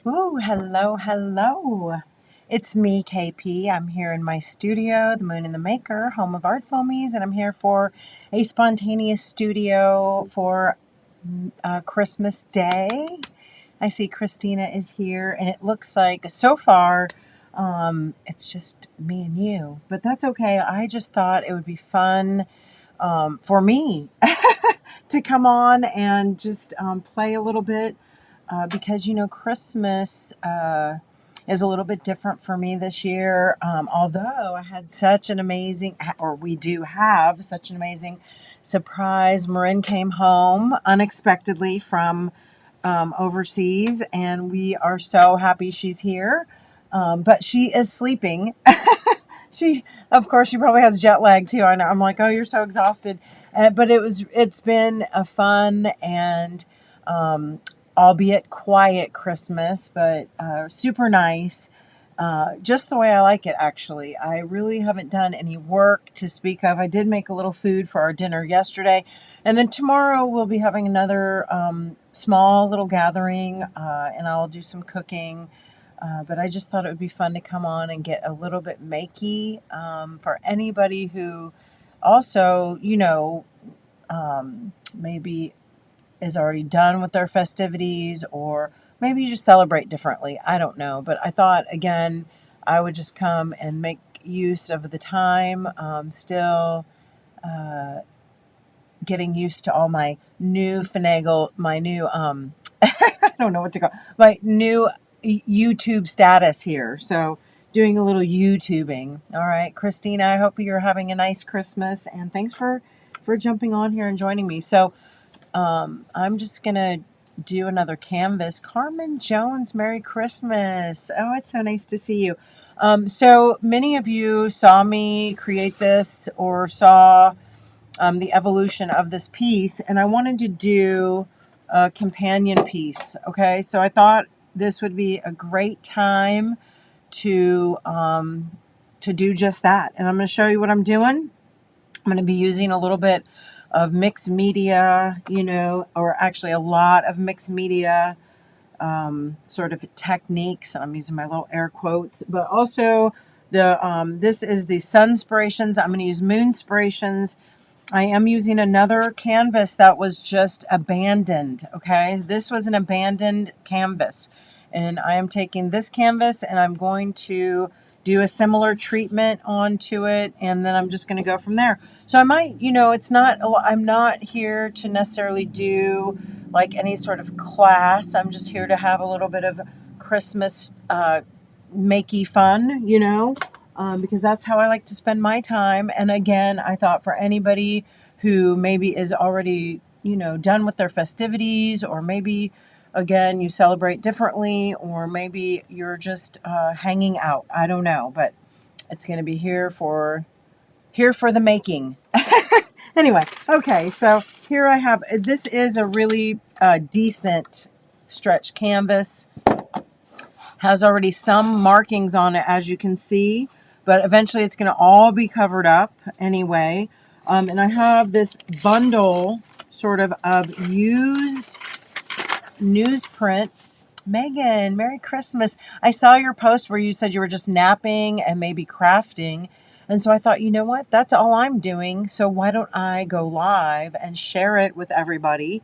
Oh, hello, hello. It's me, KP. I'm here in my studio, the Moon and the Maker, home of art filmies, and I'm here for a spontaneous studio for Christmas Day. I see Christina is here, and it looks like so far it's just me and you, but that's okay. I just thought it would be fun for me to come on and just play a little bit because Christmas is a little bit different for me this year. Although I had such an amazing, or we do have such an amazing surprise. Marin came home unexpectedly from overseas, and we are so happy she's here. But she is sleeping. Of course, she probably has jet lag too. I know. I'm like, oh, you're so exhausted. But it's been a fun and albeit quiet Christmas, but super nice. Just the way I like it, actually. I really haven't done any work to speak of. I did make a little food for our dinner yesterday. And then tomorrow we'll be having another small little gathering, and I'll do some cooking. But I just thought it would be fun to come on and get a little bit makey for anybody who also, maybe is already done with their festivities, or maybe you just celebrate differently. I don't know. But I thought, again, I would just come and make use of the time, still getting used to all my new my new, I don't know what to call my new YouTube status here. So doing a little YouTubing. All right, Christina, I hope you're having a nice Christmas, and thanks for jumping on here and joining me. So I'm just gonna do another canvas. Carmen Jones, Merry Christmas. Oh, it's so nice to see you. So many of you saw me create this or saw the evolution of this piece, and I wanted to do a companion piece. Okay, so I thought this would be a great time to do just that, and I'm going to show you what I'm doing. I'm going to be using a little bit of mixed media, or actually a lot of mixed media sort of techniques. I'm using my little air quotes, but also this is the Sunspirations. I'm going to use Moonspirations. I am using another canvas that was just abandoned. Okay, this was an abandoned canvas, and I am taking this canvas and I'm going to do a similar treatment onto it, and then I'm just going to go from there. So I might, it's not, I'm not here to necessarily do like any sort of class. I'm just here to have a little bit of Christmas makey fun, because that's how I like to spend my time. And again, I thought for anybody who maybe is already, done with their festivities, or maybe again you celebrate differently, or maybe you're just hanging out. I don't know, but it's going to be here for the making. Anyway, okay, so here I have, this is a really decent stretch canvas. Has already some markings on it, as you can see, but eventually it's going to all be covered up anyway. And I have this bundle sort of used newsprint. Megan, Merry Christmas. I saw your post where you said you were just napping and maybe crafting. And so I thought, you know what? That's all I'm doing. So why don't I go live and share it with everybody?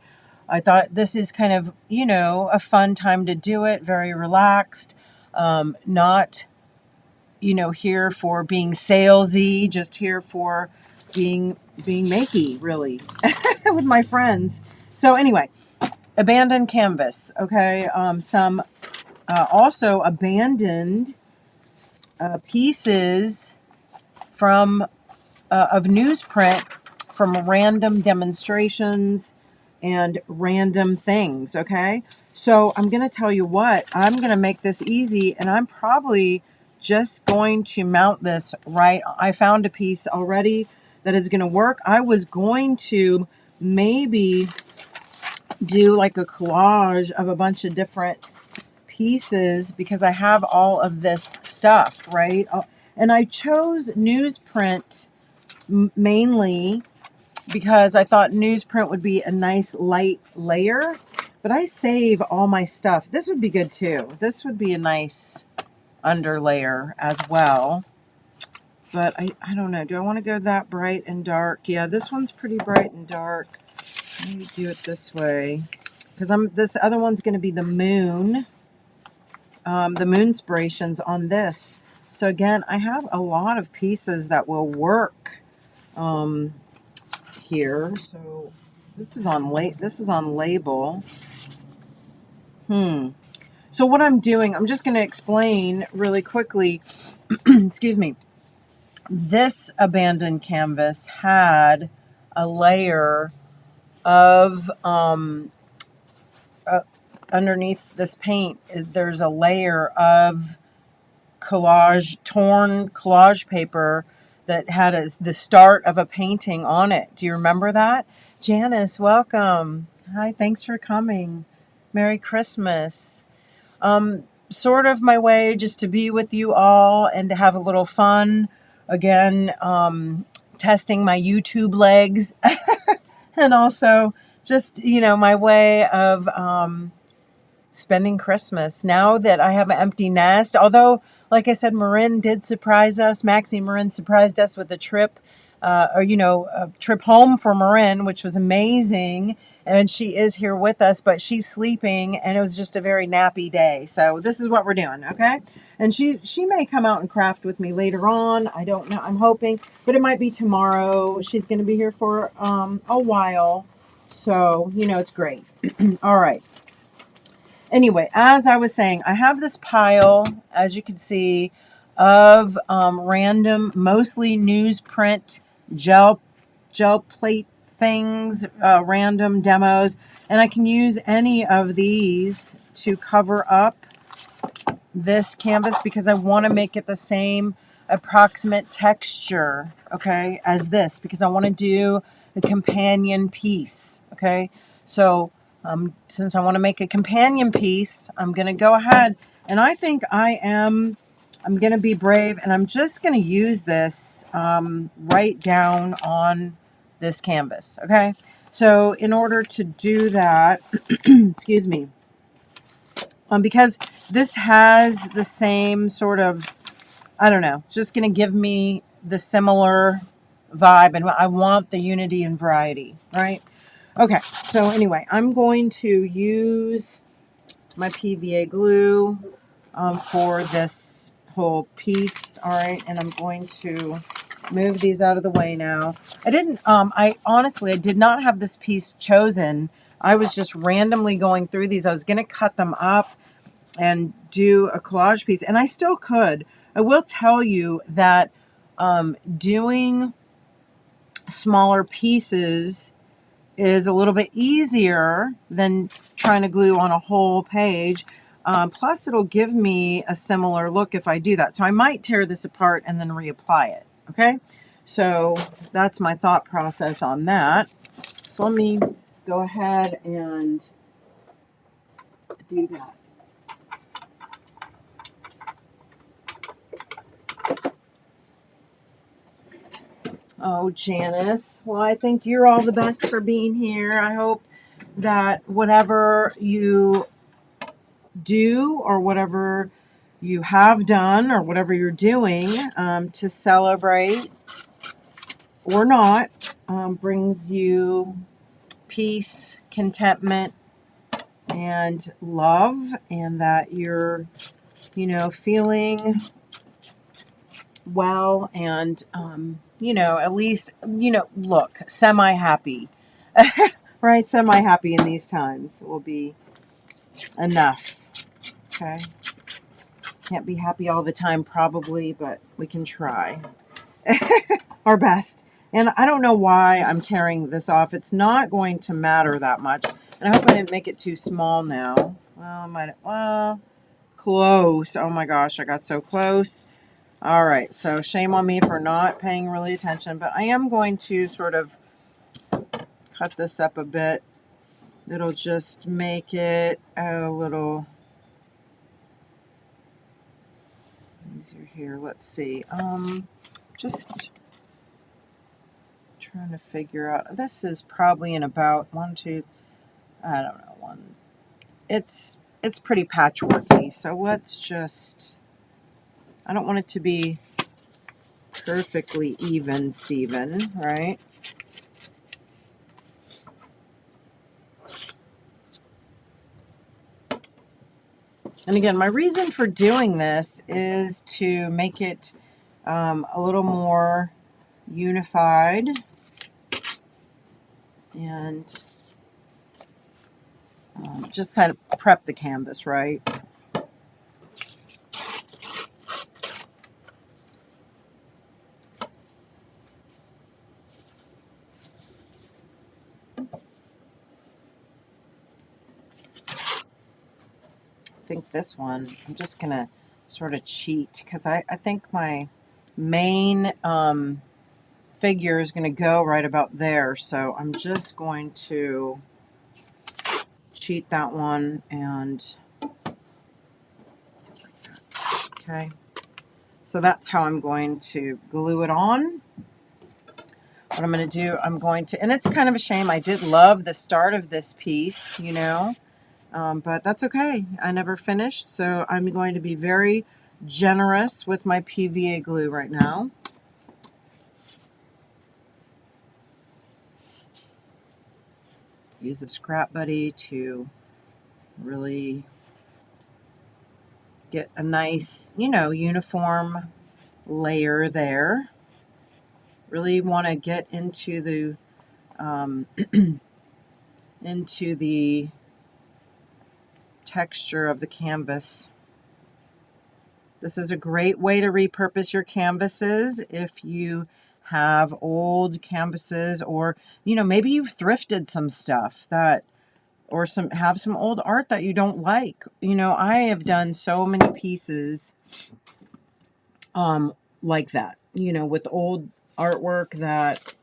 I thought this is kind of, a fun time to do it. Very relaxed. Not, here for being salesy, just here for being makey, really, with my friends. So anyway, abandoned canvas. Okay. Some also abandoned pieces from of newsprint from random demonstrations and random things. Okay, so I'm going to tell you what, I'm going to make this easy, and I'm probably just going to mount this right. I found a piece already that is going to work. I was going to maybe do like a collage of a bunch of different pieces because I have all of this stuff, right? And I chose newsprint mainly because I thought newsprint would be a nice light layer. But I save all my stuff. This would be good too. This would be a nice underlayer as well. But I don't know. Do I want to go that bright and dark? Yeah, this one's pretty bright and dark. Maybe do it this way. Because this other one's going to be the moon. The moonspirations on this. So again, I have a lot of pieces that will work here. So this is on label. So what I'm doing, I'm just going to explain really quickly. Excuse me. This abandoned canvas had a layer of underneath this paint. There's a layer of torn collage paper that had the start of a painting on it. Do you remember that? Janice, welcome. Hi, thanks for coming. Merry Christmas. Sort of my way just to be with you all and to have a little fun. Again, testing my YouTube legs and also just, my way of spending Christmas now that I have an empty nest. Although, like I said, Marin did surprise us. Maxie Marin surprised us with a trip, a trip home for Marin, which was amazing. And she is here with us, but she's sleeping, and it was just a very nappy day. So this is what we're doing, okay? And she may come out and craft with me later on. I don't know. I'm hoping, but it might be tomorrow. She's going to be here for a while. So, it's great. All right. Anyway, as I was saying, I have this pile, as you can see, of random, mostly newsprint gel plate things, random demos, and I can use any of these to cover up this canvas because I want to make it the same approximate texture, okay, as this, because I want to do the companion piece, okay? So since I want to make a companion piece, I'm going to go ahead, and I think I'm going to be brave, and I'm just going to use this right down on this canvas, okay? So in order to do that, excuse me, because this has the same sort of, I don't know, it's just going to give me the similar vibe, and I want the unity and variety, right? Okay, so anyway, I'm going to use my PVA glue for this whole piece, all right, and I'm going to move these out of the way now. I honestly did not have this piece chosen. I was just randomly going through these. I was going to cut them up and do a collage piece, and I still could. I will tell you that doing smaller pieces is a little bit easier than trying to glue on a whole page. Plus, it'll give me a similar look if I do that. So I might tear this apart and then reapply it, okay? So that's my thought process on that. So let me go ahead and do that. Oh, Janice. Well, I think you're all the best for being here. I hope that whatever you do or whatever you have done or whatever you're doing to celebrate or not brings you peace, contentment, and love, and that you're, feeling well and, at least, look, semi-happy, right? Semi-happy in these times will be enough, okay? Can't be happy all the time probably, but we can try our best. And I don't know why I'm tearing this off. It's not going to matter that much. And I hope I didn't make it too small now. Well, close. Oh my gosh, I got so close. All right, so shame on me for not paying really attention, but I am going to sort of cut this up a bit. It'll just make it a little easier here. Let's see. Just trying to figure out. This is probably in about I don't know, it's pretty patchworky. So let's just, I don't want it to be perfectly even, Steven, right? And again, my reason for doing this is to make it a little more unified and just kind of prep the canvas, right? I think this one, I'm just going to sort of cheat because I think my main figure is going to go right about there. So I'm just going to cheat that one and, okay. So that's how I'm going to glue it on. What I'm going to do, I'm going to, and it's kind of a shame. I did love the start of this piece, you know, but that's okay. I never finished, so I'm going to be very generous with my PVA glue right now. Use the Scrap Buddy to really get a nice, you know, uniform layer there. Really want to get into the into the texture of the canvas. This is a great way to repurpose your canvases if you have old canvases, or you know, maybe you've thrifted some stuff that, or have some old art that you don't like. You know, I have done so many pieces like that, you know, with old artwork that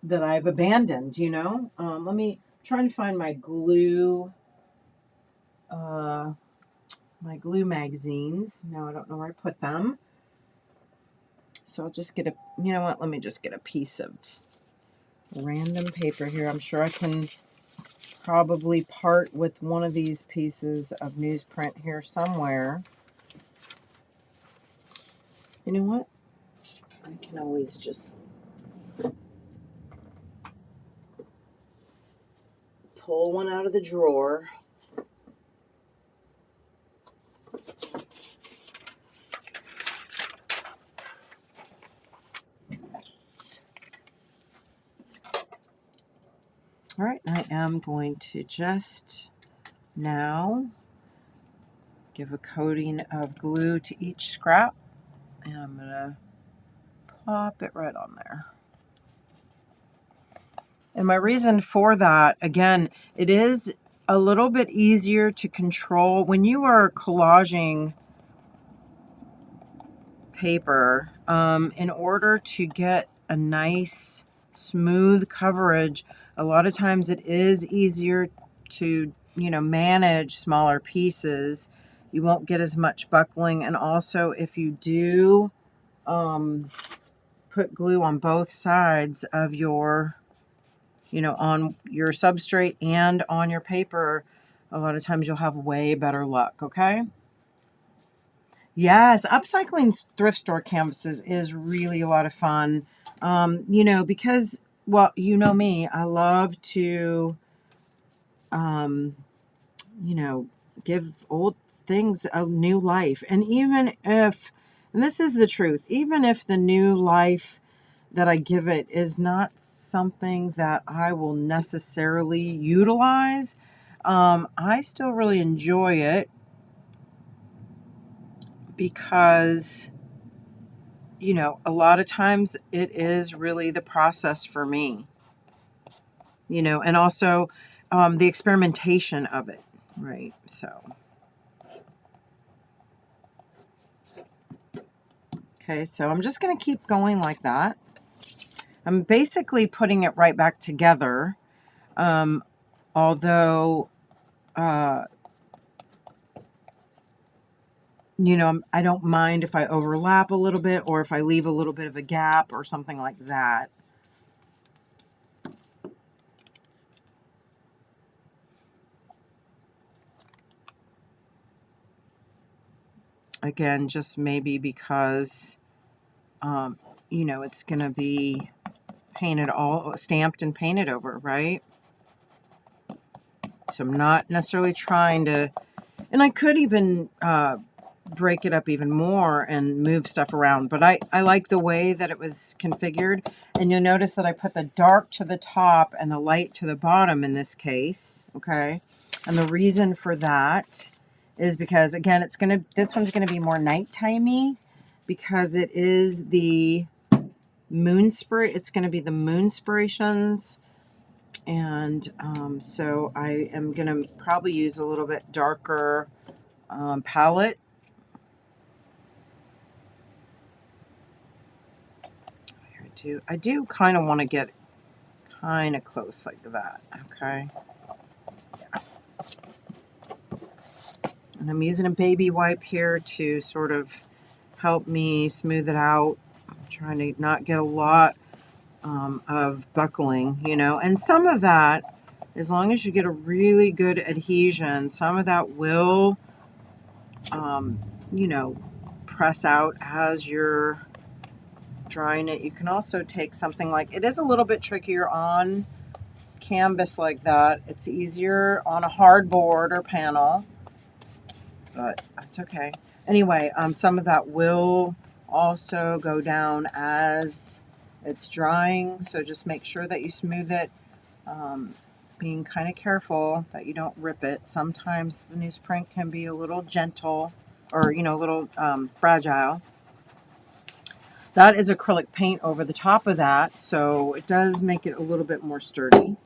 that I've abandoned, you know. Let me try and find my glue magazines. Now I don't know where I put them. So I'll just get a, you know what, let me just get a piece of random paper here. I'm sure I can probably part with one of these pieces of newsprint here somewhere. You know what? I can always just pull one out of the drawer. All right, I am going to just now give a coating of glue to each scrap, and I'm going to plop it right on there. And my reason for that, again, it is a little bit easier to control when you are collaging paper. In order to get a nice smooth coverage, a lot of times it is easier to, you know, manage smaller pieces. You won't get as much buckling, and also if you do put glue on both sides of your, you know, on your substrate and on your paper, a lot of times you'll have way better luck, okay? Yes, upcycling thrift store canvases is really a lot of fun. You know, because, well, you know me, I love to, you know, give old things a new life. And even if, and this is the truth, even if the new life that I give it is not something that I will necessarily utilize, I still really enjoy it because, you know, a lot of times it is really the process for me, you know, and also the experimentation of it, right? So, okay, so I'm just going to keep going like that. I'm basically putting it right back together, although, you know, I don't mind if I overlap a little bit or if I leave a little bit of a gap or something like that. Again, just maybe because, you know, it's going to be painted all, stamped and painted over, right? So I'm not necessarily trying to, and I could even break it up even more and move stuff around, but I like the way that it was configured. And you'll notice that I put the dark to the top and the light to the bottom in this case, okay? And the reason for that is because, again, this one's gonna be more nighttimey because it is the it's gonna be the Moonspirations. And so I am gonna probably use a little bit darker palette. I do kind of want to get kind of close like that, okay? Yeah. And I'm using a baby wipe here to sort of help me smooth it out. I'm trying to not get a lot of buckling, you know, and some of that, as long as you get a really good adhesion, some of that will, you know, press out as you're drying it. You can also take something like, it is a little bit trickier on canvas like that. It's easier on a hardboard or panel, but that's okay. Anyway, some of that will also go down as it's drying, so just make sure that you smooth it, being kind of careful that you don't rip it. Sometimes the newsprint can be a little gentle, or, you know, a little fragile. That is acrylic paint over the top of that, so it does make it a little bit more sturdy.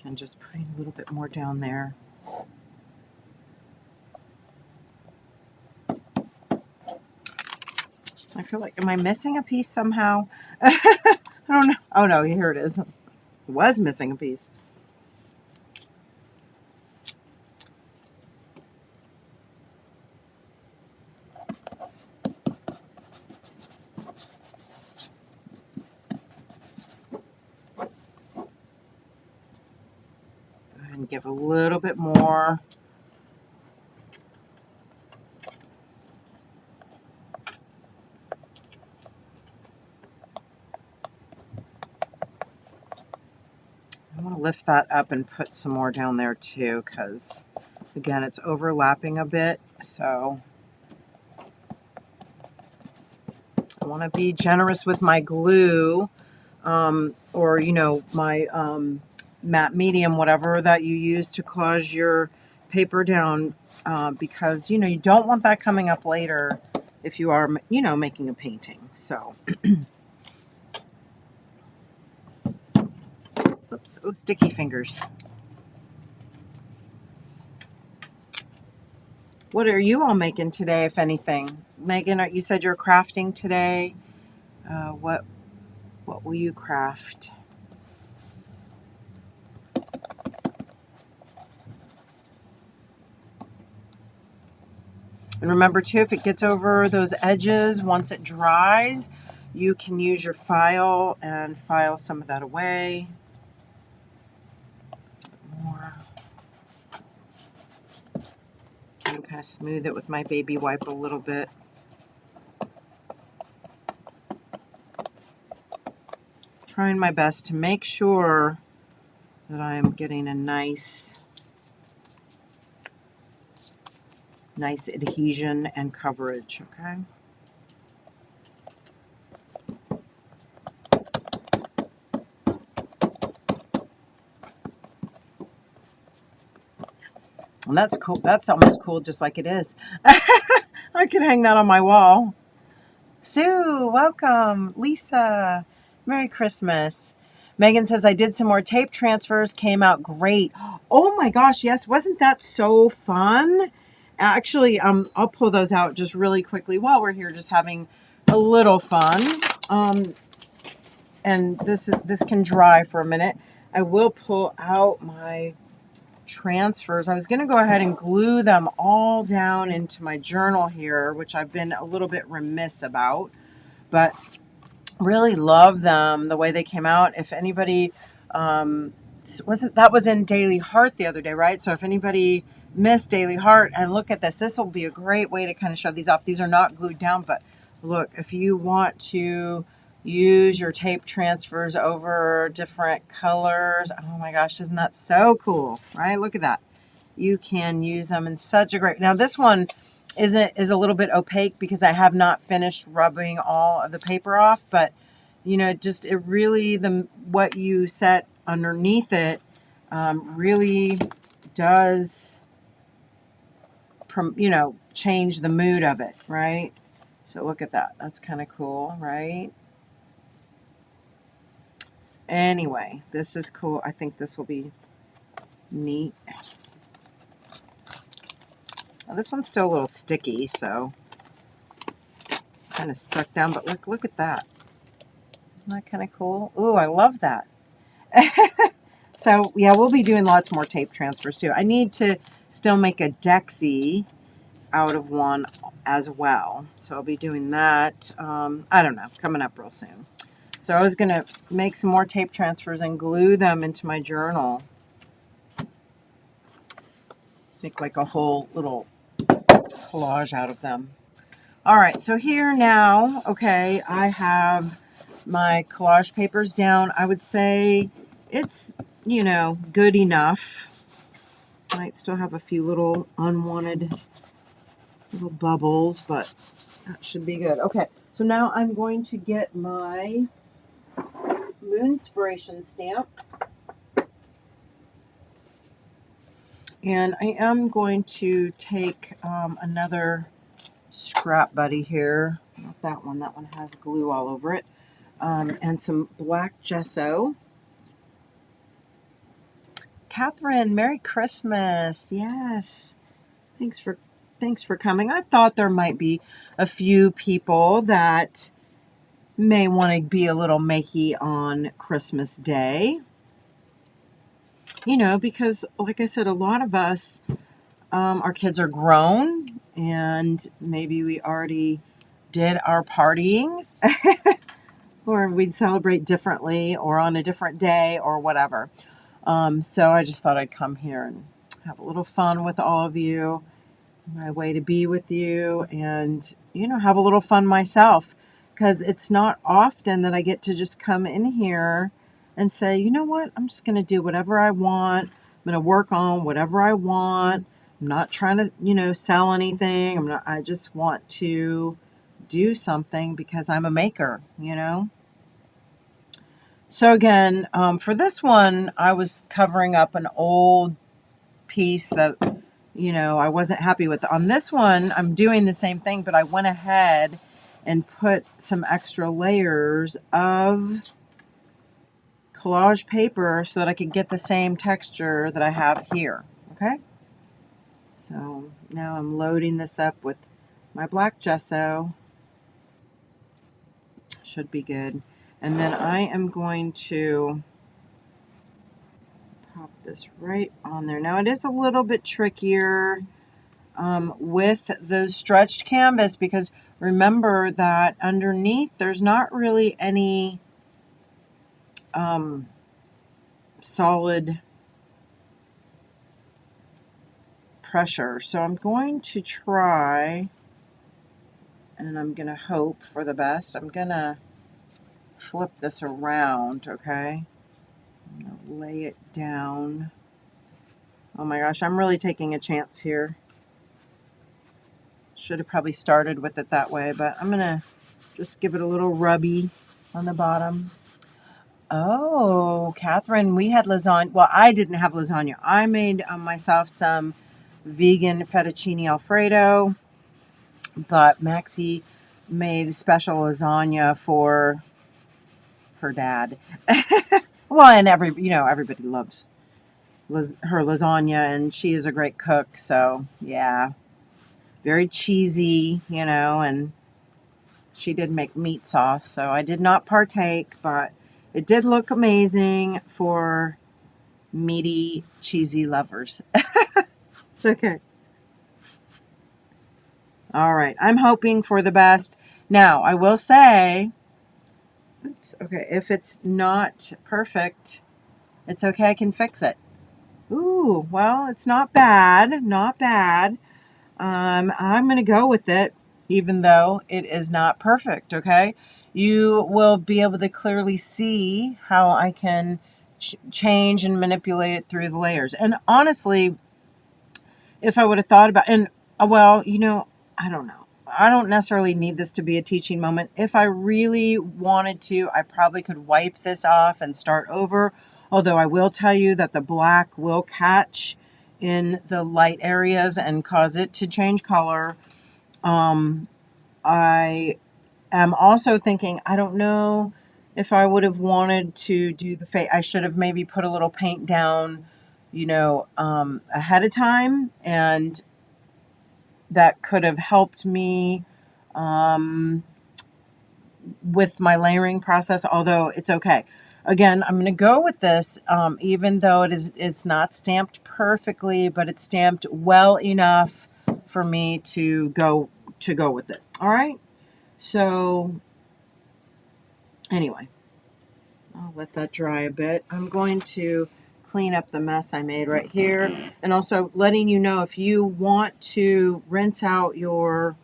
And just putting a little bit more down there. I feel like, am I missing a piece somehow? I don't know. Oh no, here it is. It was missing a piece. Go ahead and give a little bit more. I want to lift that up and put some more down there too, because again, it's overlapping a bit. So I want to be generous with my glue, or, you know, my matte medium, whatever that you use to cause your paper down, because, you know, you don't want that coming up later if you are, you know, making a painting. So oops, oh, sticky fingers. What are you all making today, if anything? Megan, you said you're crafting today. What will you craft? And remember too, if it gets over those edges, once it dries, you can use your file and file some of that away. More. I'm kind of smooth it with my baby wipe a little bit. Trying my best to make sure that I am getting a nice adhesion and coverage, okay? And that's cool. That's almost cool just like it is. I could hang that on my wall. Sue, welcome. Lisa, Merry Christmas. Megan says, I did some more tape transfers, came out great. Oh my gosh, yes. Wasn't that so fun? Actually, I'll pull those out just really quickly while we're here just having a little fun. And this can dry for a minute. I will pull out my transfers. I was going to go ahead and glue them all down into my journal here, which I've been a little bit remiss about, but really love them the way they came out. If anybody that was in Daily Heart the other day, right? So if anybody missed Daily Heart, and look at this will be a great way to kind of show these off. These are not glued down, but look, if you want to use your tape transfers over different colors, oh my gosh, isn't that so cool, right? Look at that. You can use them in such a great, now this one is a little bit opaque because I have not finished rubbing all of the paper off, but you know, just it really, what you set underneath it really does, you know, change the mood of it, right? So look at that. That's kind of cool, right? Anyway, this is cool. I think this will be neat. Now, this one's still a little sticky, so kind of stuck down, but look at that. Isn't that kind of cool? Ooh, I love that. So yeah, we'll be doing lots more tape transfers too. I need to still make a Dexie out of one as well. So I'll be doing that. I don't know, coming up real soon. So I was going to make some more tape transfers and glue them into my journal. Make like a whole little collage out of them. All right, so here now, okay, I have my collage papers down. I would say it's, you know, good enough. Might still have a few little unwanted little bubbles, but that should be good. Okay, so now I'm going to get my Moonspiration stamp. And I am going to take another scrap buddy here. Not that one. That one has glue all over it. And some black gesso. Catherine, Merry Christmas. Yes. Thanks for coming. I thought there might be a few people that may want to be a little makey on Christmas Day. You know, because like I said, a lot of us, our kids are grown and maybe we already did our partying or we'd celebrate differently or on a different day or whatever. So I just thought I'd come here and have a little fun with all of you, my way to be with you and, you know, have a little fun myself, because it's not often that I get to just come in here and say, you know what, I'm just going to do whatever I want. I'm going to work on whatever I want. I'm not trying to, you know, sell anything. I just want to do something because I'm a maker, you know. So again, for this one, I was covering up an old piece that, you know, I wasn't happy with. On this one, I'm doing the same thing, but I went ahead and put some extra layers of collage paper so that I could get the same texture that I have here. Okay. So now I'm loading this up with my black gesso. Should be good. And then I am going to pop this right on there. Now it is a little bit trickier with the stretched canvas because remember that underneath there's not really any solid pressure. So I'm going to try, and I'm going to hope for the best. I'm going to flip this around, okay? I'm going to lay it down. Oh my gosh, I'm really taking a chance here. Should have probably started with it that way, but I'm going to just give it a little rubby on the bottom. Oh, Catherine, we had lasagna. Well, I didn't have lasagna. I made myself some vegan fettuccine Alfredo, but Maxie made special lasagna for her dad. Well, and everybody loves her lasagna, and she is a great cook, so yeah. Very cheesy, you know, and she did make meat sauce, so I did not partake, but it did look amazing for meaty, cheesy lovers. It's okay. All right. I'm hoping for the best. Now, I will say, oops, okay, if it's not perfect, it's okay. I can fix it. Ooh, well, it's not bad. Not bad. I'm going to go with it, even though it is not perfect, okay? You will be able to clearly see how I can change and manipulate it through the layers. And honestly, if I would have thought about, and well, I don't know. I don't necessarily need this to be a teaching moment. If I really wanted to, I probably could wipe this off and start over. Although I will tell you that the black will catch in the light areas and cause it to change color. I am also thinking, I don't know if I would have wanted to do the face. I should have maybe put a little paint down, ahead of time, and that could have helped me with my layering process, although it's okay. Again, I'm going to go with this, even though it's not stamped perfectly, but it's stamped well enough for me to go with it. All right. So anyway, I'll let that dry a bit. I'm going to clean up the mess I made right here, and also letting you know, if you want to rinse out your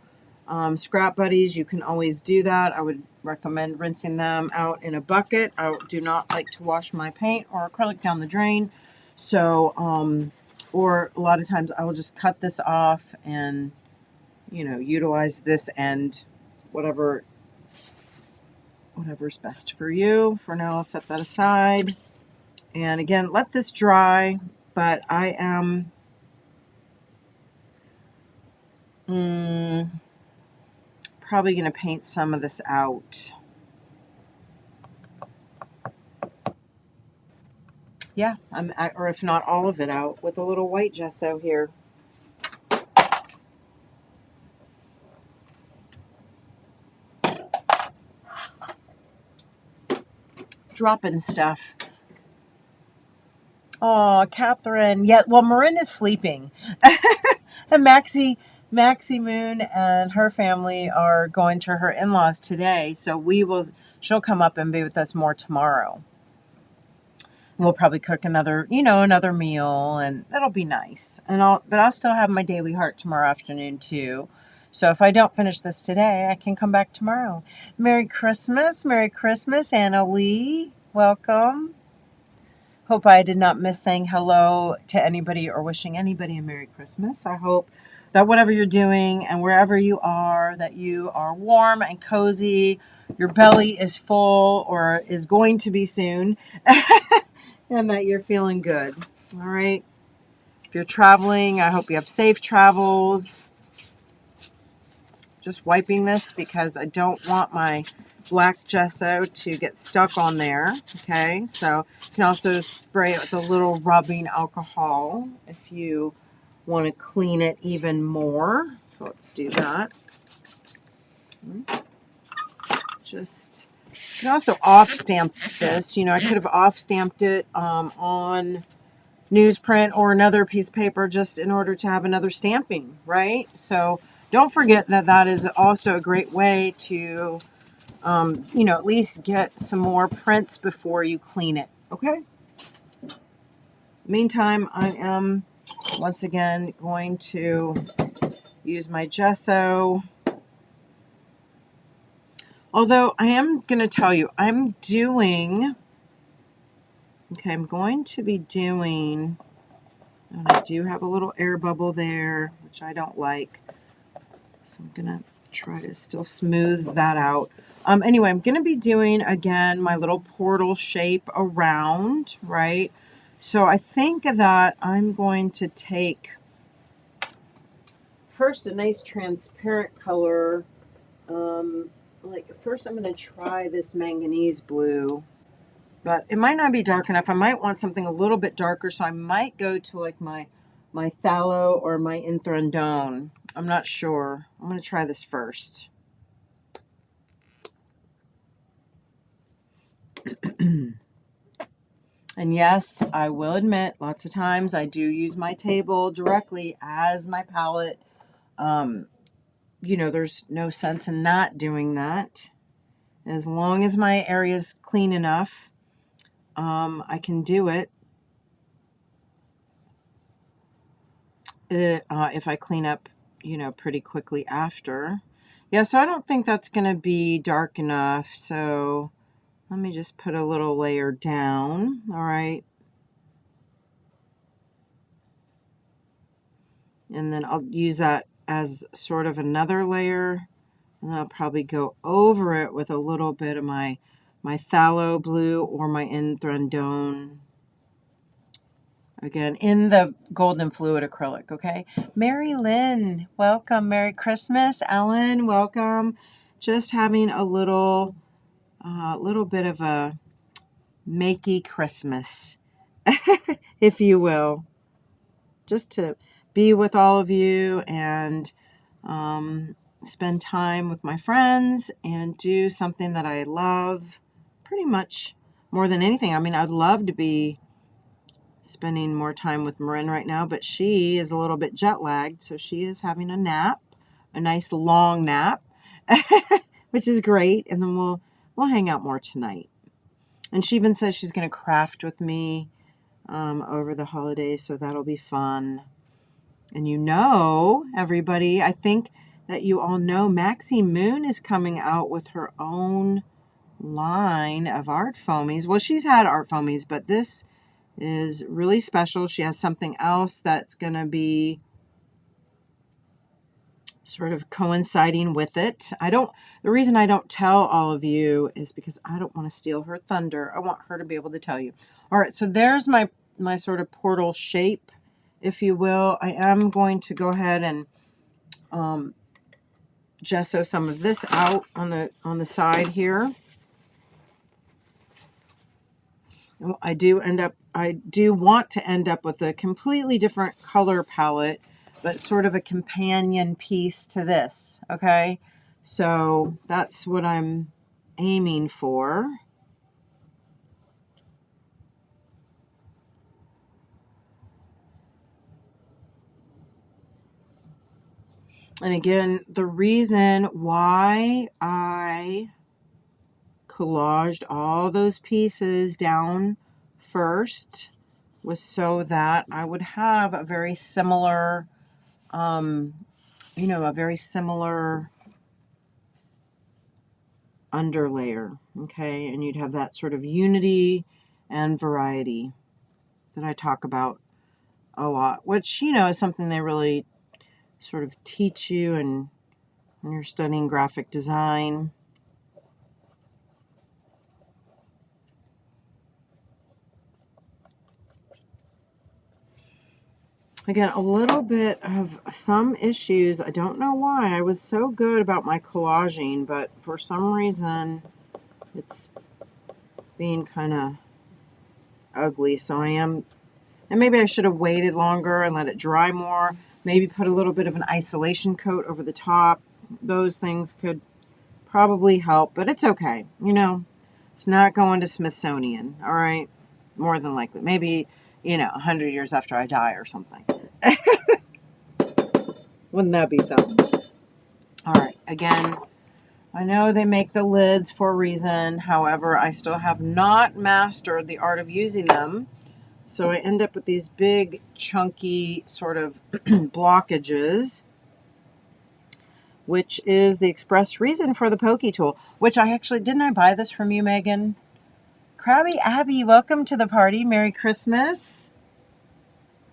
scrap buddies, you can always do that. I would recommend rinsing them out in a bucket. I do not like to wash my paint or acrylic down the drain. So, or a lot of times I will just cut this off and, utilize this end, whatever's best for you. For now, I'll set that aside. And again, let this dry, but I am probably going to paint some of this out. Yeah, or if not all of it out, with a little white gesso here. Dropping stuff. Oh, Catherine. Yeah, well, Marin is sleeping. And Maxie Moon and her family are going to her in-laws today, so she'll come up and be with us more tomorrow. We'll probably cook another meal, and it'll be nice. But I'll still have my daily heart tomorrow afternoon too. So if I don't finish this today, I can come back tomorrow. Merry Christmas, Anna Lee. Welcome. Hope I did not miss saying hello to anybody or wishing anybody a Merry Christmas. I hope that whatever you're doing and wherever you are, that you are warm and cozy, your belly is full or is going to be soon, and that you're feeling good. All right. If you're traveling, I hope you have safe travels. Just wiping this because I don't want my black gesso to get stuck on there. Okay, so you can also spray it with a little rubbing alcohol if you want to clean it even more. So let's do that. Just, you can also off stamp this. I could have off stamped it on newsprint or another piece of paper just in order to have another stamping, right? So don't forget that is also a great way to, at least get some more prints before you clean it, okay? Meantime, I am once again going to use my gesso. Although I am going to tell you, I'm going to be doing, and I do have a little air bubble there, which I don't like. So I'm going to try to still smooth that out. Anyway, I'm going to be doing, again, my little portal shape around, right? So I think that I'm going to take, first, a nice transparent color. First I'm going to try this manganese blue. But it might not be dark enough. I might want something a little bit darker, so I might go to like my phthalo or my inthrandone. I'm not sure. I'm going to try this first. And yes, I will admit, lots of times I do use my table directly as my palette. You know, there's no sense in not doing that. As long as my area is clean enough, I can do it. If I clean up, you know, pretty quickly after. Yeah, so I don't think that's going to be dark enough. So let me just put a little layer down. All right. And then I'll use that as sort of another layer. And then I'll probably go over it with a little bit of my phthalo blue or my Inthredone. Again, in the golden fluid acrylic, okay? Mary Lynn, welcome. Merry Christmas. Ellen, welcome. Just having a little bit of a makey Christmas, if you will. Just to be with all of you and spend time with my friends and do something that I love pretty much more than anything. I mean, I'd love to be spending more time with Marin right now, but she is a little bit jet lagged, so she is having a nap, a nice long nap, which is great. And then we'll hang out more tonight. And she even says she's going to craft with me over the holidays, so that'll be fun. And you know, everybody, I think that you all know Maxie Moon is coming out with her own line of art foamies. Well, she's had art foamies, but this is really special. She has something else that's going to be sort of coinciding with it. The reason I don't tell all of you is because I don't want to steal her thunder. I want her to be able to tell you. All right, so there's my sort of portal shape, if you will. I am going to go ahead and gesso some of this out on the side here. I do want to end up with a completely different color palette, but sort of a companion piece to this, okay? So that's what I'm aiming for. And again, the reason why I collaged all those pieces down first was so that I would have a very similar, a very similar underlayer, okay? And you'd have that sort of unity and variety that I talk about a lot, which, you know, is something they really sort of teach you when you're studying graphic design. Again, a little bit of some issues. I don't know why. I was so good about my collaging, but for some reason it's being kind of ugly. So I am, and maybe I should have waited longer and let it dry more. Maybe put a little bit of an isolation coat over the top. Those things could probably help, but it's okay. You know, it's not going to Smithsonian, all right? More than likely. Maybe, 100 years after I die or something. Wouldn't that be something? All right, again, I know they make the lids for a reason. However, I still have not mastered the art of using them. So I end up with these big, chunky sort of blockages, which is the express reason for the pokey tool, which didn't I buy this from you, Megan? Krabby Abby, welcome to the party. Merry Christmas.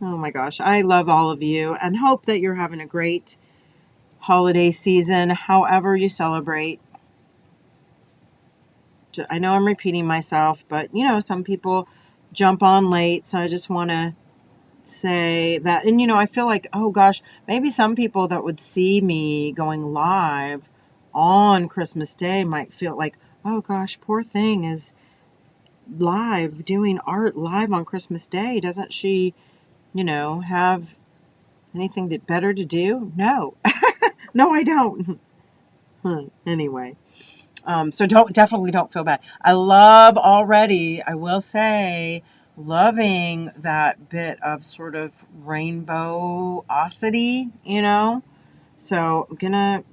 Oh my gosh, I love all of you and hope that you're having a great holiday season, however you celebrate. I know I'm repeating myself, but some people jump on late, so I just want to say that. And I feel like, oh gosh, maybe some people that would see me going live on Christmas Day might feel like, oh gosh, poor thing is live doing art live on Christmas Day. Doesn't she, have anything better to do? No. No, I don't. Anyway. So definitely don't feel bad. I will say, loving that bit of sort of rainbow-osity, you know? So I'm gonna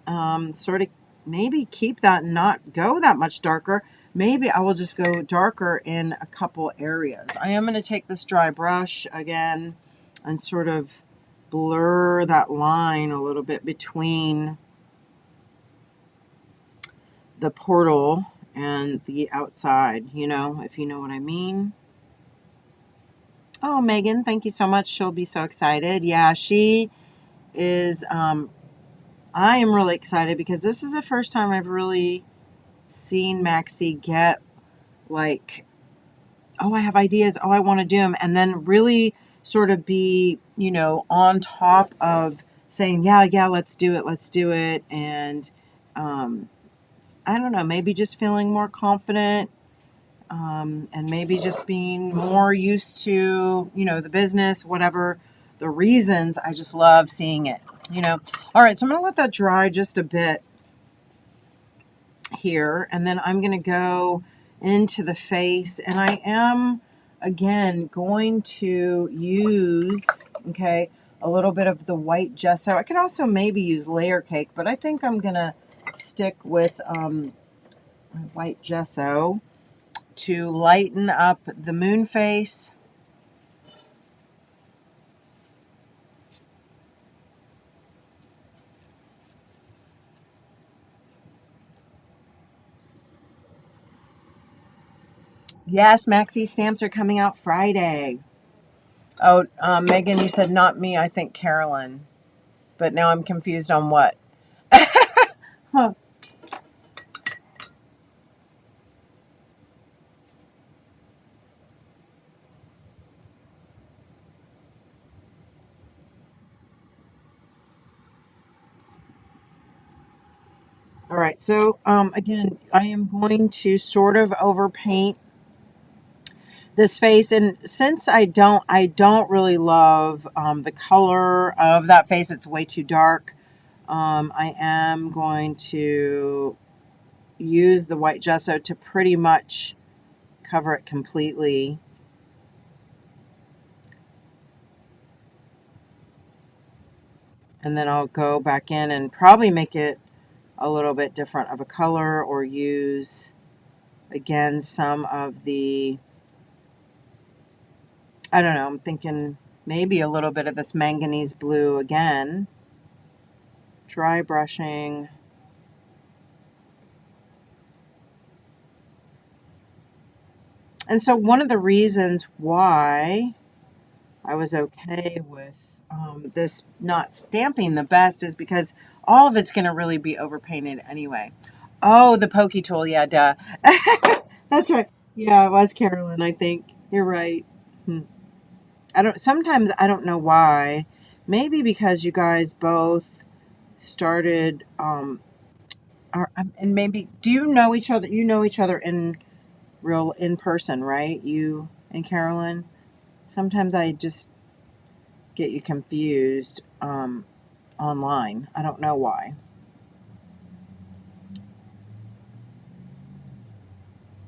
sort of maybe keep that and not go that much darker. Maybe I will just go darker in a couple areas. I am gonna take this dry brush again and sort of blur that line a little bit between the portal and the outside, you know, if you know what I mean. Oh, Megan, thank you so much. She'll be so excited. Yeah, she is. I am really excited because this is the first time I've really seen Maxie get like, oh, I have ideas. Oh, I want to do them. And then really sort of be, you know, on top of saying, yeah, let's do it. Let's do it. And I don't know, maybe just feeling more confident. And maybe just being more used to, you know, the business, whatever the reasons. I just love seeing it, you know. All right, so I'm going to let that dry just a bit here, and then I'm going to go into the face, and I am, again, going to use, okay, a little bit of the white gesso. I could also maybe use layer cake, but I think I'm going to stick with white gesso to lighten up the moon face. Yes, Maxi stamps are coming out Friday. Oh, Megan, you said not me, I think Carolyn. But now I'm confused on what. Huh. All right, so again, I am going to sort of overpaint this face, and since I don't really love the color of that face, it's way too dark. I am going to use the white gesso to pretty much cover it completely. And then I'll go back in and probably make it a little bit different of a color, or use again some of the, I don't know, I'm thinking maybe a little bit of this manganese blue again. Dry brushing. And so one of the reasons why I was okay with this not stamping the best is because all of it's going to really be overpainted anyway. Oh, the pokey tool. Yeah, duh. That's right. Yeah, it was Carolyn, I think. You're right. Sometimes I don't know why. Maybe because you guys both started, and maybe, do you know each other? You know each other in person, right? You and Carolyn? Sometimes I just get you confused online. I don't know why.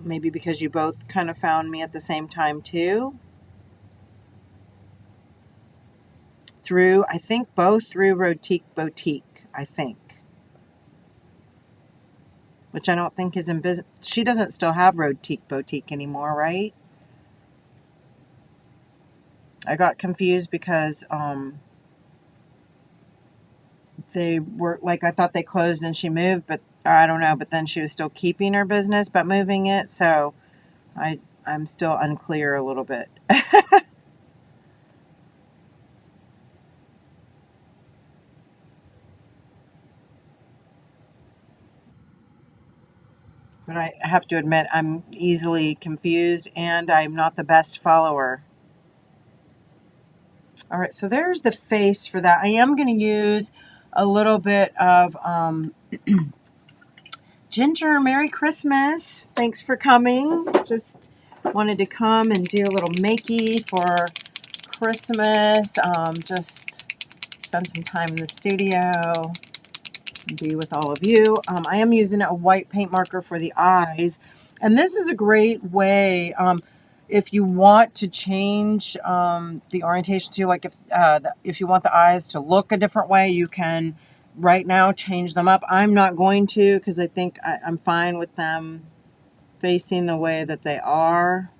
Maybe because you both kind of found me at the same time too. I think both through Rotique Boutique, I think. Which I don't think is in business. She doesn't still have Rotique Boutique anymore, right? I got confused because they were like, I thought they closed and she moved, but I don't know, but then she was still keeping her business but moving it, so I'm still unclear a little bit. But I have to admit, I'm easily confused and I'm not the best follower. All right, so there's the face for that. I am going to use a little bit of Ginger. Merry Christmas. Thanks for coming. Just wanted to come and do a little makey for Christmas. Just spend some time in the studio and be with all of you. I am using a white paint marker for the eyes. And this is a great way. If you want to change the orientation to, like, if you want the eyes to look a different way, you can right now change them up. I'm not going to, because I think I'm fine with them facing the way that they are.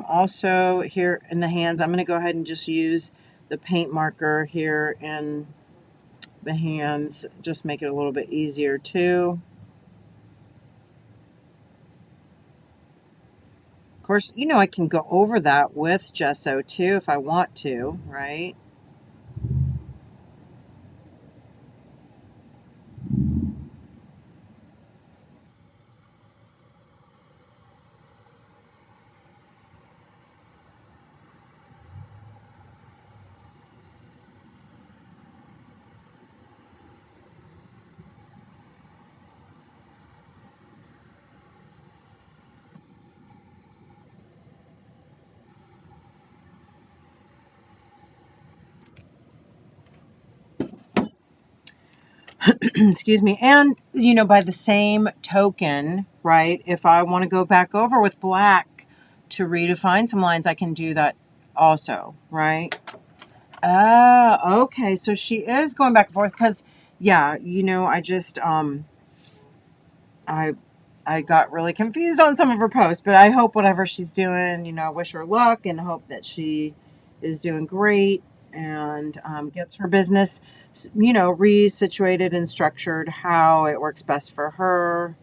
Also here in the hands, I'm going to go ahead and just use the paint marker here in the hands, just make it a little bit easier too. Of course, you know, I can go over that with gesso too if I want to, right? Excuse me. And, you know, by the same token, right, if I want to go back over with black to redefine some lines, I can do that also, right? Ah, okay. So she is going back and forth because, yeah, you know, I I got really confused on some of her posts, but I hope whatever she's doing, you know, wish her luck and hope that she is doing great and gets her business, you know, resituated and structured how it works best for her.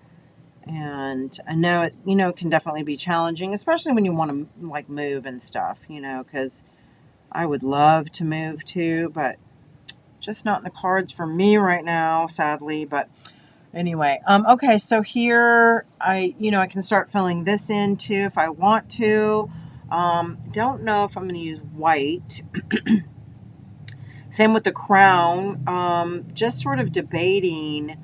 And I know it, you know, can definitely be challenging, especially when you want to like move and stuff, you know, because I would love to move too, but just not in the cards for me right now, sadly. But anyway, okay, so here I can start filling this in too if I want to. Don't know if I'm going to use white. Same with the crown. Just sort of debating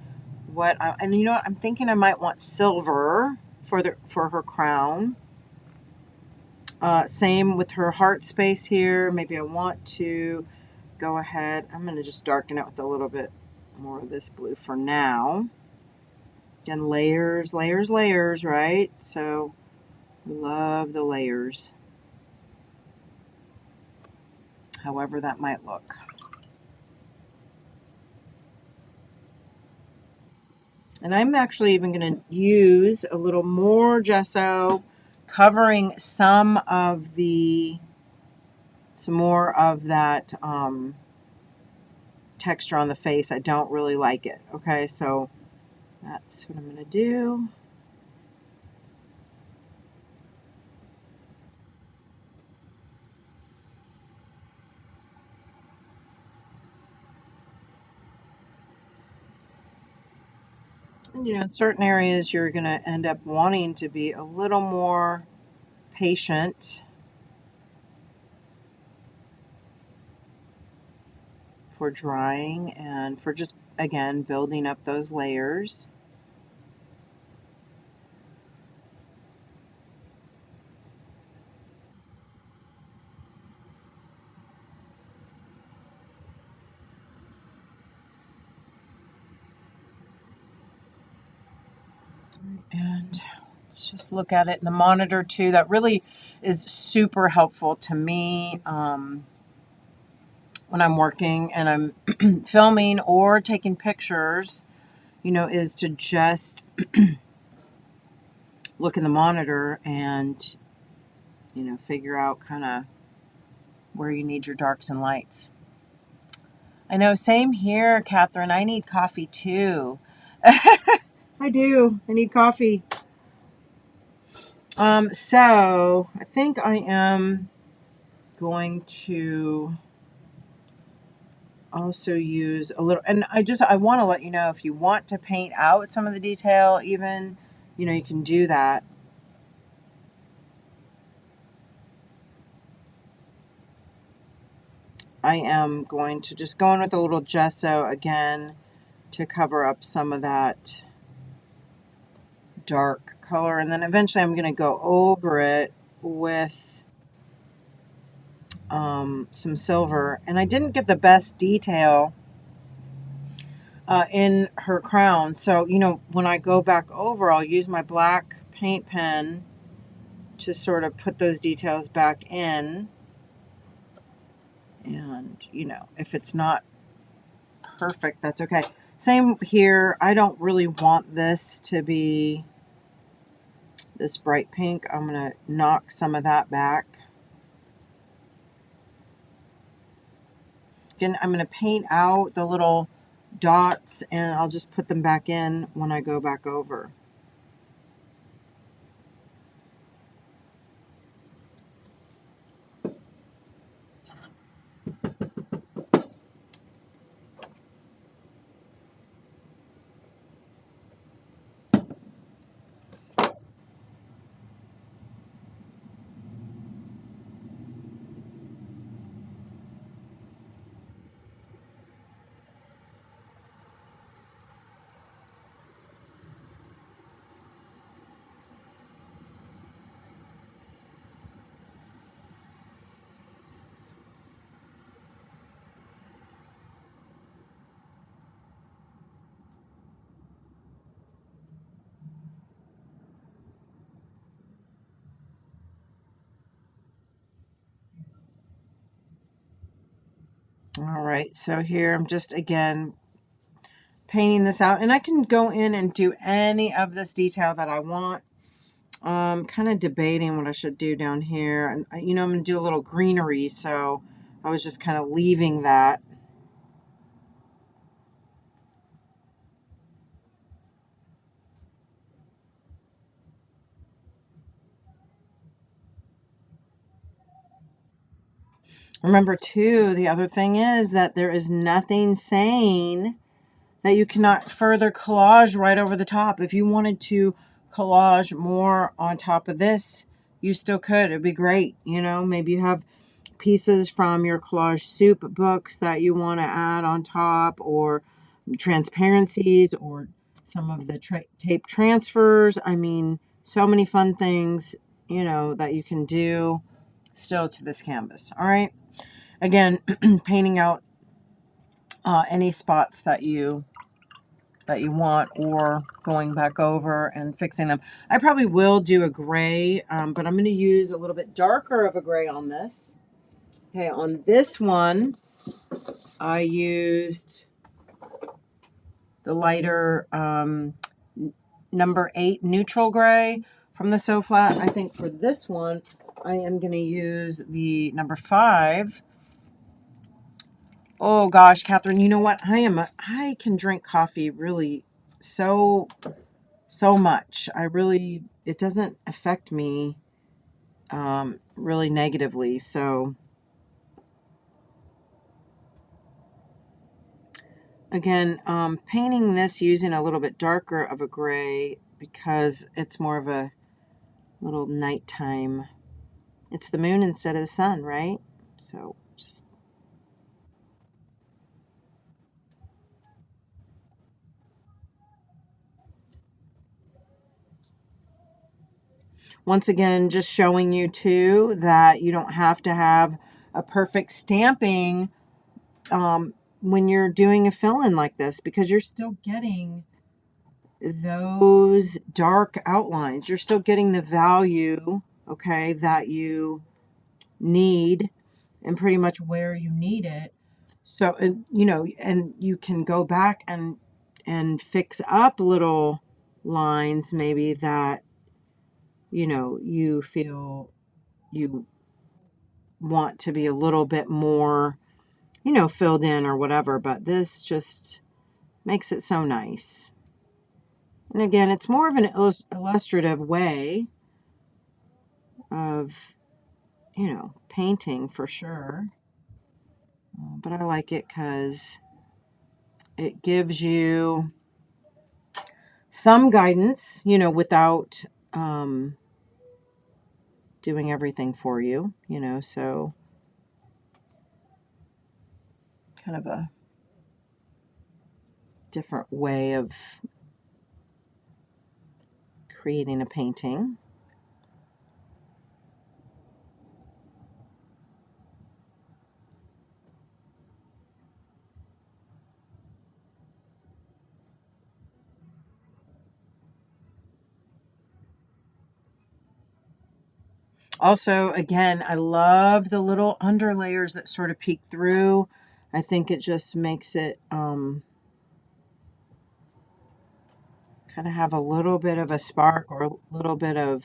and you know what, I'm thinking I might want silver for her crown. Same with her heart space here. Maybe I want to go ahead. I'm going to just darken it with a little bit more of this blue for now. Again, layers, layers, layers, right? So we love the layers, however that might look. And I'm actually even going to use a little more gesso, covering some more of that texture on the face. I don't really like it. Okay, so that's what I'm going to do. And, you know, in certain areas, you're going to end up wanting to be a little more patient for drying and for just, again, building up those layers. And let's just look at it in the monitor too. That really is super helpful to me when I'm working and I'm filming or taking pictures, you know, is to just look in the monitor and, you know, figure out kind of where you need your darks and lights. I know, same here, Catherine. I need coffee too. I do. I need coffee. So I think I am going to also use a little, and I want to let you know if you want to paint out some of the detail, even, you know, you can do that. I am going to just go in with a little gesso again to cover up some of that dark color, and then eventually I'm going to go over it with some silver. And I didn't get the best detail in her crown. So, you know, when I go back over, I'll use my black paint pen to sort of put those details back in. And, you know, if it's not perfect, that's okay. Same here. I don't really want this to be this bright pink. I'm going to knock some of that back. Again, I'm going to paint out the little dots and I'll just put them back in when I go back over. All right, so here I'm just, again, painting this out. And I can go in and do any of this detail that I want. Kind of debating what I should do down here. And, you know, I'm going to do a little greenery, so I was just kind of leaving that. Remember, too, the other thing is that there is nothing saying that you cannot further collage right over the top. If you wanted to collage more on top of this, you still could. It'd be great. You know, maybe you have pieces from your collage soup books that you want to add on top, or transparencies, or some of the tape transfers. I mean, so many fun things, you know, that you can do still to this canvas. All right. Again, painting out any spots that you want, or going back over and fixing them. I probably will do a gray, but I'm going to use a little bit darker of a gray on this. Okay, on this one, I used the lighter number 8 neutral gray from the So Flat. I think for this one, I am going to use the number 5. Oh gosh, Catherine, you know what? I can drink coffee really so much. It doesn't affect me really negatively. So again, painting this using a little bit darker of a gray because it's more of a little nighttime. It's the moon instead of the sun, right? So just once again, just showing you too that you don't have to have a perfect stamping when you're doing a fill-in like this, because you're still getting those dark outlines. You're still getting the value, okay, that you need and pretty much where you need it. So, you know, and you can go back and fix up little lines maybe that, you know, you feel you want to be a little bit more, you know, filled in or whatever. But this just makes it so nice. And again, it's more of an illustrative way of, you know, painting for sure. But I like it because it gives you some guidance, you know, without doing everything for you, you know, so kind of a different way of creating a painting. Also, again, I love the little under layers that sort of peek through. I think it just makes it kind of have a little bit of a spark or a little bit of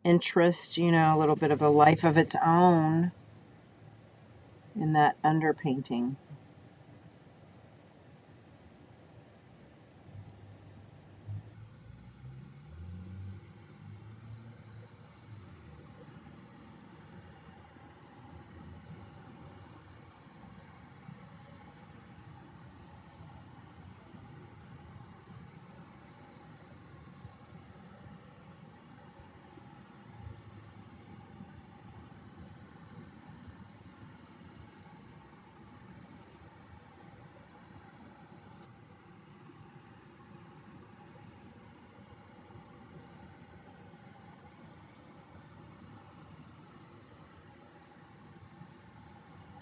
interest, you know, a little bit of a life of its own in that underpainting.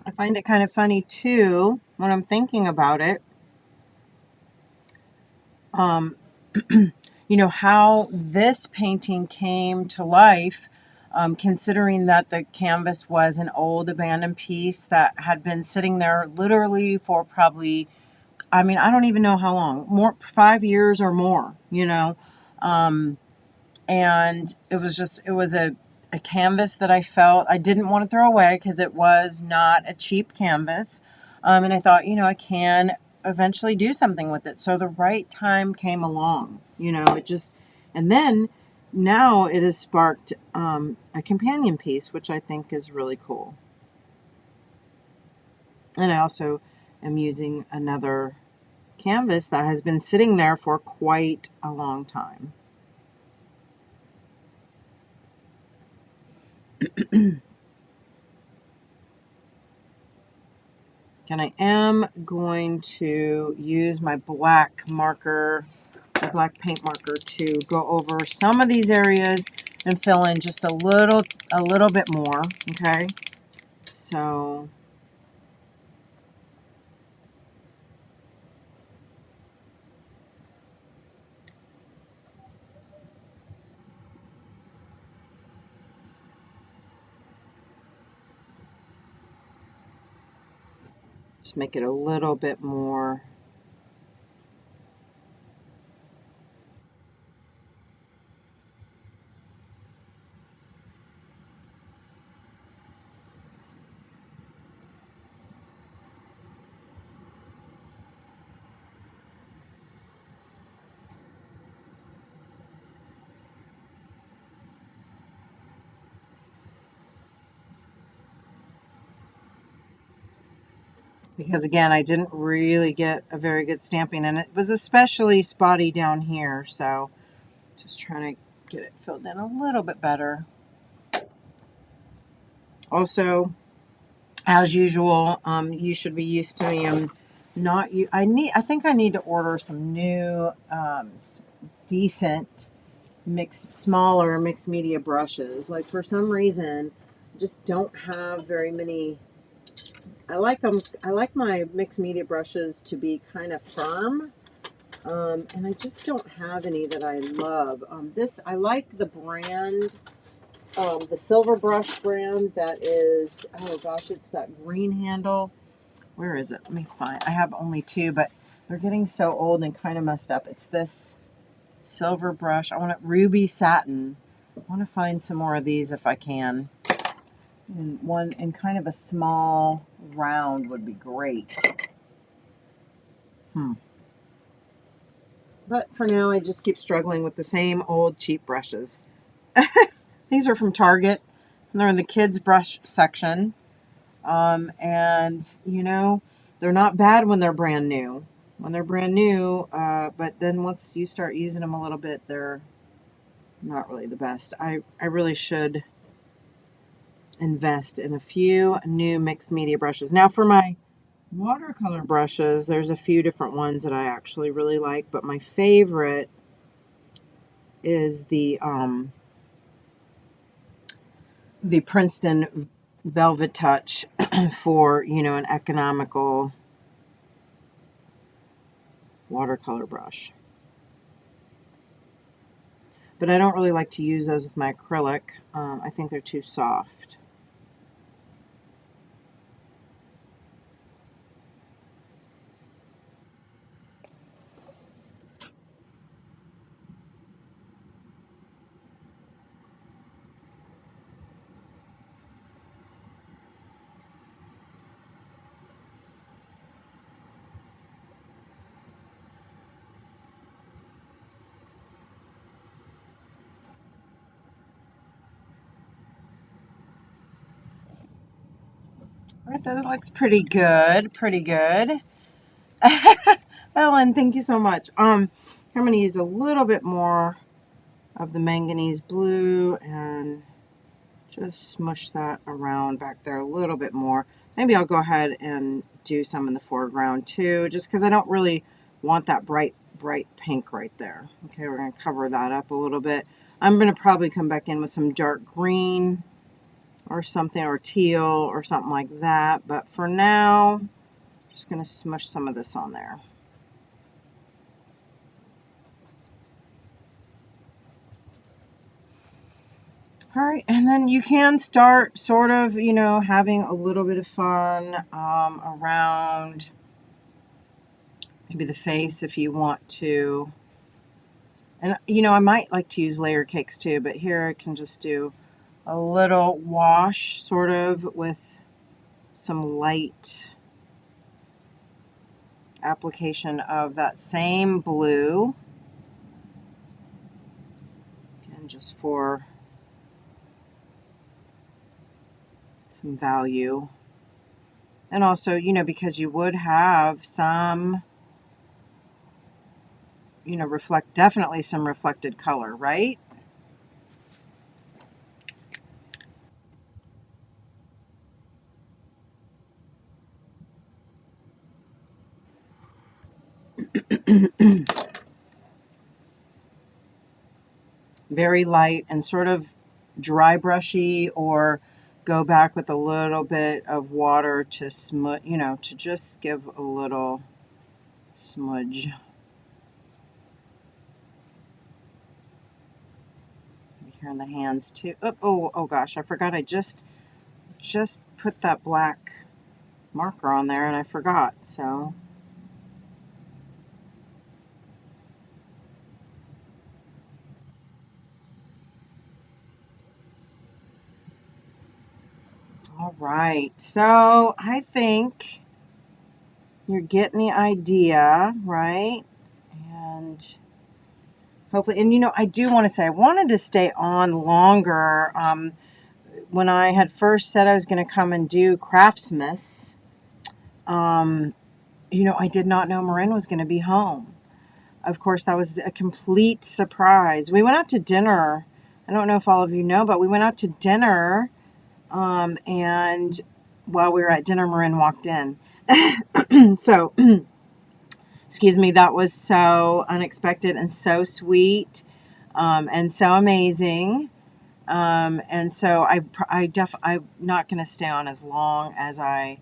I find it kind of funny too when I'm thinking about it. Um, you know, how this painting came to life, considering that the canvas was an old abandoned piece that had been sitting there literally for probably, I mean, I don't even know how long, more 5 years or more, you know. Um, and it was a canvas that I felt I didn't want to throw away because it was not a cheap canvas. And I thought, you know, I can eventually do something with it. So the right time came along, you know, it just, and then now it has sparked a companion piece, which I think is really cool. And I also am using another canvas that has been sitting there for quite a long time. And I am going to use my black marker, my black paint marker, to go over some of these areas and fill in just a little bit more. Okay, so just make it a little bit more. Because again, I didn't really get a very good stamping, and it was especially spotty down here, so just trying to get it filled in a little bit better. Also, as usual, you should be used to me. I'm not you. I think I need to order some new, decent smaller mixed media brushes. Like for some reason, I just don't have very many. I like them. I like my mixed media brushes to be kind of firm, and I just don't have any that I love. I like the brand. The silver brush brand that is, oh gosh, it's that green handle. Where is it? Let me find. I have only two, but they're getting so old and kind of messed up. It's this silver brush. I want it ruby satin. I want to find some more of these if I can. And one in kind of a small round would be great. But for now, I just keep struggling with the same old cheap brushes. These are from Target, and they're in the kids' brush section. And, you know, they're not bad when they're brand new. When they're brand new, but then once you start using them a little bit, they're not really the best. I really should invest in a few new mixed media brushes. Now for my watercolor brushes, there's a few different ones that I actually really like, but my favorite is the Princeton Velvet Touch for, you know, an economical watercolor brush. but I don't really like to use those with my acrylic. I think they're too soft. All right, that looks pretty good. Pretty good. Ellen, thank you so much. I'm going to use a little bit more of the manganese blue and just smush that around back there a little bit more. Maybe I'll go ahead and do some in the foreground too, just because I don't really want that bright pink right there. Okay, we're going to cover that up a little bit. I'm going to probably come back in with some dark green or something, or teal or something like that. But for now, I'm just going to smush some of this on there. All right, and then you can start sort of, you know, having a little bit of fun around maybe the face if you want to. And, you know, I might like to use layer cakes too, but here I can just do a little wash sort of with some light application of that same blue. And just for some value. And also, you know, because you would have some, you know, definitely some reflected color, right? Very light and sort of dry brushy, or go back with a little bit of water to smudge, you know, to just give a little smudge. Here in the hands too. Oh gosh, I forgot I just put that black marker on there and I forgot, so. All right, so I think you're getting the idea, right? And hopefully, and you know, I do want to say I wanted to stay on longer. When I had first said I was going to come and do Craftsmas, you know, I did not know Marin was going to be home. Of course, that was a complete surprise. We went out to dinner. I don't know if all of you know, but we went out to dinner, and while we were at dinner, Marin walked in. So, excuse me, that was so unexpected and so sweet, and so amazing. And so I'm not going to stay on as long as I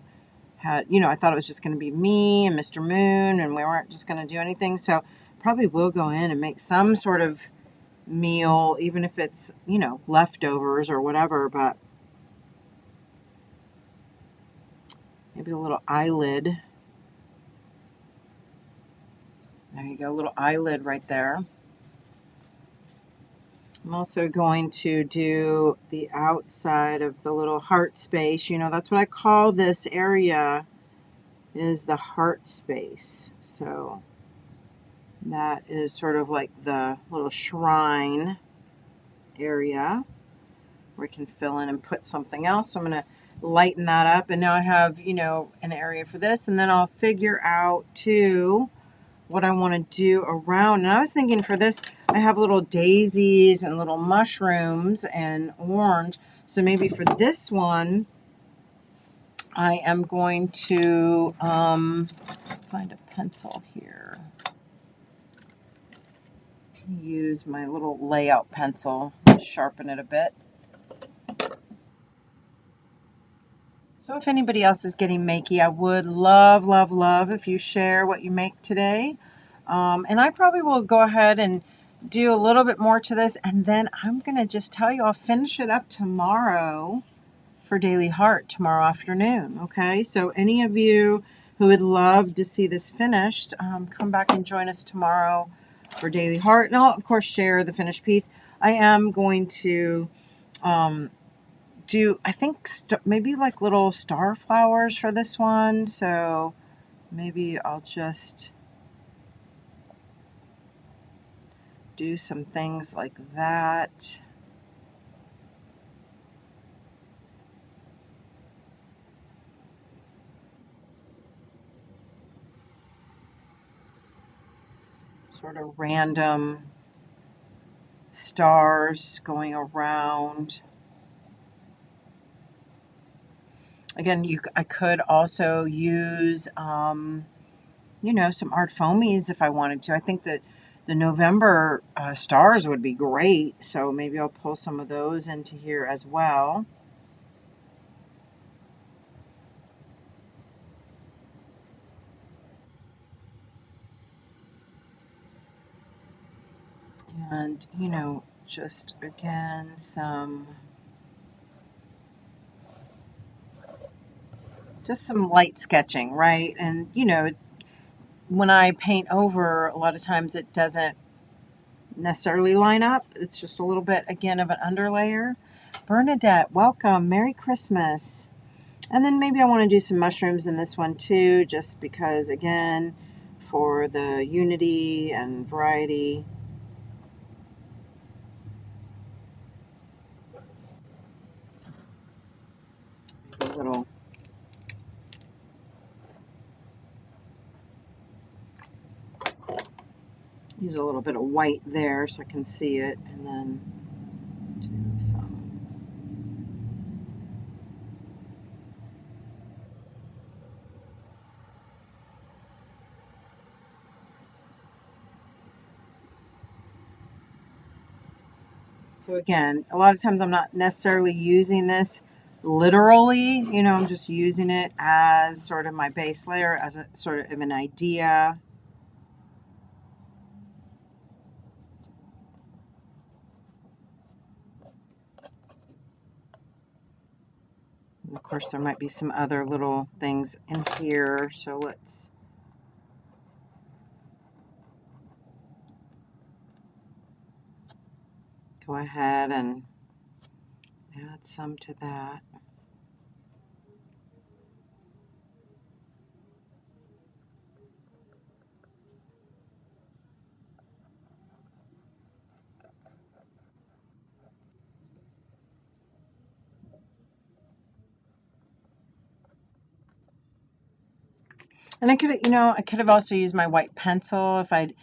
had, you know, I thought it was just going to be me and Mr. Moon, and we weren't just going to do anything. So probably will go in and make some sort of meal, even if it's, you know, leftovers or whatever, but maybe a little eyelid. There you go, a little eyelid right there. I'm also going to do the outside of the little heart space. You know, that's what I call this area, is the heart space. So that is sort of like the little shrine area where we can fill in and put something else. So I'm going to lighten that up. And now I have, you know, an area for this. And then I'll figure out too what I want to do around. And I was thinking for this, I have little daisies and little mushrooms and orange. So maybe for this one, I am going to find a pencil here. Use my little layout pencil, sharpen it a bit. So if anybody else is getting makey, I would love if you share what you make today. And I probably will go ahead and do a little bit more to this, and then I'm going to just tell you I'll finish it up tomorrow for Daily Heart tomorrow afternoon. Okay, so any of you who would love to see this finished, come back and join us tomorrow for Daily Heart, and I'll of course share the finished piece. I am going to do, I think, maybe like little star flowers for this one, so maybe I'll just do some things like that. Sort of random stars going around. Again, I could also use, you know, some art foamies if I wanted to. I think that the November stars would be great, so maybe I'll pull some of those into here as well. And, you know, just again, just some light sketching, right? And, you know, when I paint over, a lot of times it doesn't necessarily line up. It's just a little bit, again, of an underlayer. Bernadette, welcome. Merry Christmas. And then maybe I want to do some mushrooms in this one too, just because, again, for the unity and variety. Maybe a little. Use a little bit of white there so I can see it, and then do some. So again, a lot of times I'm not necessarily using this literally, you know, I'm just using it as sort of my base layer, as a sort of an idea. And of course, there might be some other little things in here, so let's go ahead and add some to that. And I could, you know, I could have also used my white pencil if I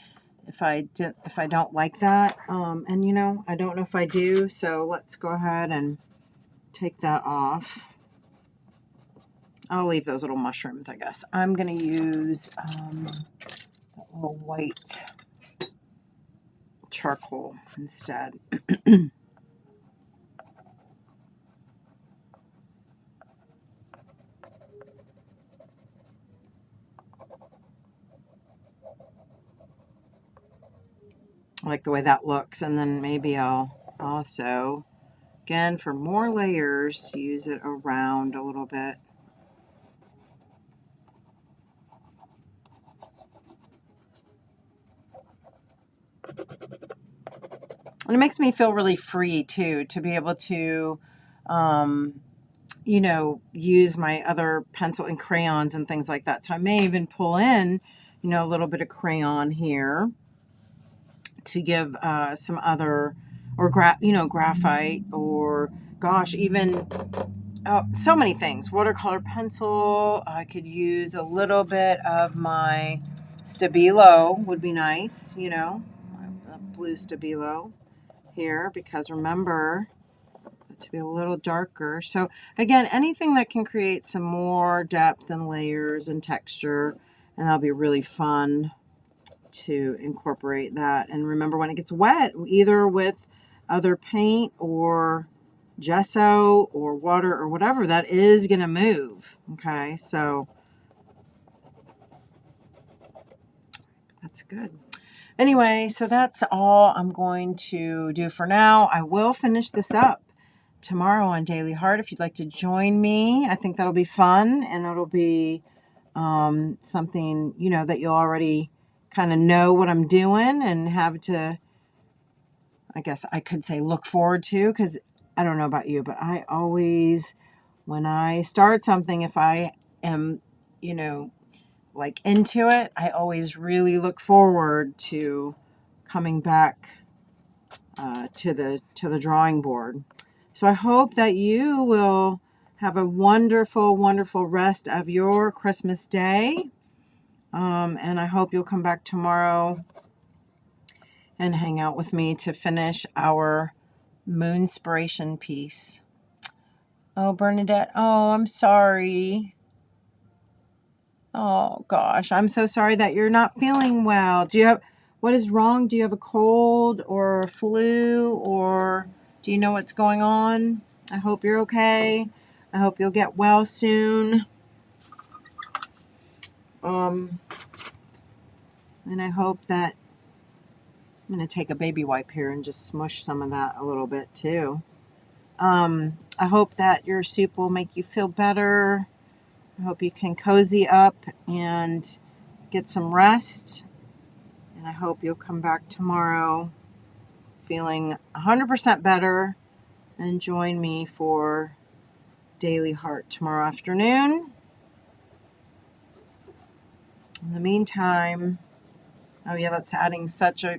don't like that. And you know, I don't know if I do, so let's go ahead and take that off. I'll leave those little mushrooms, I guess. I'm going to use that little white charcoal instead. I like the way that looks. And then maybe I'll also, again, for more layers, use it around a little bit. And it makes me feel really free too, to be able to, you know, use my other pencil and crayons and things like that. So I may even pull in, you know, a little bit of crayon here to give some other, or you know, graphite, or gosh, even so many things. Watercolor pencil. I could use a little bit of my Stabilo would be nice, you know, a blue Stabilo here, because remember to be a little darker. So again, anything that can create some more depth and layers and texture, and that'll be really fun to incorporate that. And remember, when it gets wet, either with other paint or gesso or water or whatever, that is going to move. Okay, so that's good. Anyway, so that's all I'm going to do for now. I will finish this up tomorrow on Daily Heart if you'd like to join me. I think that'll be fun, and it'll be something, you know, that you'll already kind of know what I'm doing and have to, I guess I could say, look forward to, because I don't know about you, but I always, when I start something, if I am, you know, like into it, I always really look forward to coming back to the drawing board. So I hope that you will have a wonderful, wonderful rest of your Christmas day. And I hope you'll come back tomorrow and hang out with me to finish our Moonspiration piece. Oh, Bernadette. Oh, I'm sorry. Oh, gosh. I'm so sorry that you're not feeling well. What is wrong? Do you have a cold or a flu, or do you know what's going on? I hope you're okay. I hope you'll get well soon. And I hope that I'm going to take a baby wipe here and just smush some of that a little bit too. I hope that your soup will make you feel better. I hope you can cozy up and get some rest. And I hope you'll come back tomorrow feeling 100% better and join me for Daily Heart tomorrow afternoon. In the meantime, oh yeah, that's adding such a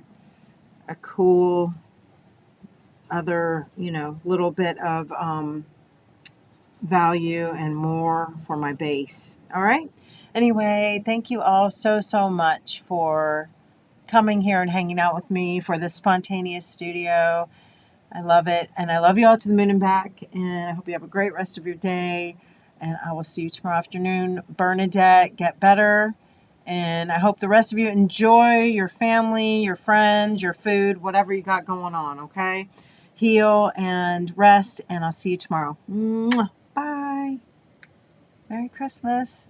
cool other, you know, little bit of value and more for my base. All right. Anyway, thank you all so, so much for coming here and hanging out with me for this spontaneous studio. I love it. And I love you all to the moon and back. And I hope you have a great rest of your day. And I will see you tomorrow afternoon. Bernadette, get better. And I hope the rest of you enjoy your family, your friends, your food, whatever you got going on, okay? Heal and rest. And I'll see you tomorrow. Mwah. Bye. Merry Christmas.